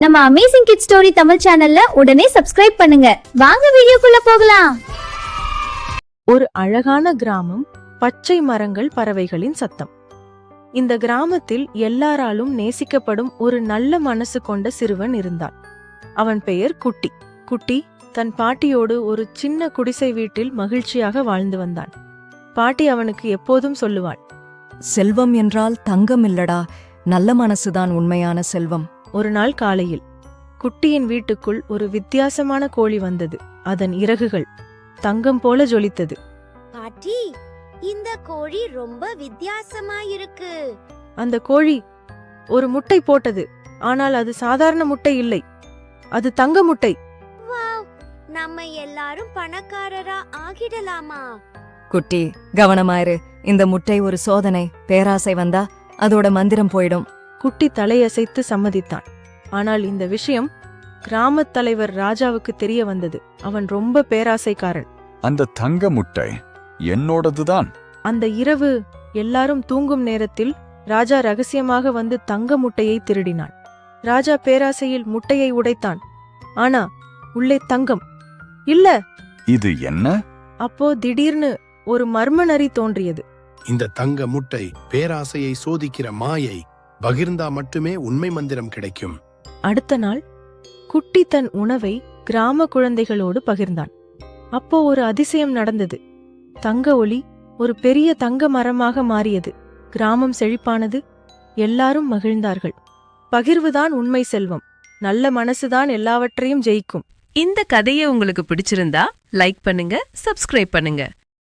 நம்ம amazing kit story Tamil சேனல்ல உடனே சப்ஸ்கிரைப் பண்ணுங்க. வாங்க வீடியோக்குள்ள போகலாம். ஒரு அழகான கிராமம், பச்சை மரங்கள், பறவைகளின் சத்தம். இந்த கிராமத்தில் எல்லாராலும் நேசிக்கப்படும் ஒரு நல்ல மனசு கொண்ட சிறுவன் இருந்தான். அவன் பெயர் குட்டி. குட்டி தன் பாட்டியோடு ஒரு சின்ன குடிசை வீட்டில் மகிழ்ச்சியாக வாழ்ந்து வந்தான். பாட்டி அவனுக்கு எப்போதும் சொல்லுவாள், செல்வம் என்றால் தங்கம் இல்லடா, நல்ல மனசுதான் உண்மையான செல்வம். ஒரு நாள் காலையில் குட்டியின் வீட்டுக்குள் ஒரு வித்தியாசமான கோழி வந்தது. அதன் இறகுகள் தங்கம் போல ஜொலித்தது. பாட்டி, இந்த கோழி ரொம்ப வித்தியாசமா இருக்கு. அந்த கோழி ஒரு முட்டை போட்டது. ஆனால் அது சாதாரண முட்டை இல்லை, அது தங்க முட்டை. வாவ், நம்ம எல்லாரும் பணக்காரரா ஆகிடலாமா? குட்டி, கவனமாயிரு. இந்த முட்டை ஒரு சோதனை. பேராசை வந்தா அதோட மந்திரம் போயிடும். குட்டி தலையசைத்து சம்மதித்தான். ஆனால் இந்த விஷயம் கிராமத் தலைவர் ராஜாவுக்கு தெரிய வந்தது. அவன் ரொம்ப பேராசைக்காரன். அந்த தங்க முட்டை என்னோடதுதான். அந்த இரவு எல்லாரும் தூங்கும் நேரத்தில் ராஜா ரகசியமாக வந்து தங்க முட்டையை திருடினான். ராஜா பேராசையில் முட்டையை உடைத்தான். ஆனா உள்ளே தங்கம் இல்ல. இது என்ன? அப்போ திடீர்னு ஒரு மர்ம நரி தோன்றியது. இந்த தங்க முட்டை பேராசையை சோதிக்கிற மாயை. பகிர்ந்தா மட்டுமே உண்மை மந்திரம் கிடைக்கும். அடுத்த நாள் குட்டி தன் உணவை கிராம குழந்தைகளோடு பகிர்ந்தான். அப்போ ஒரு அதிசயம் நடந்தது. தங்க ஒளி ஒரு பெரிய தங்க மரமாக மாறியது. கிராமம் செழிப்பானது. எல்லாரும் மகிழ்ந்தார்கள். பகிர்வுதான் உண்மை செல்வம். நல்ல மனசுதான் எல்லாவற்றையும் ஜெயிக்கும். இந்த கதையை உங்களுக்கு பிடிச்சிருந்தா லைக் பண்ணுங்க, சப்ஸ்கிரைப் பண்ணுங்க.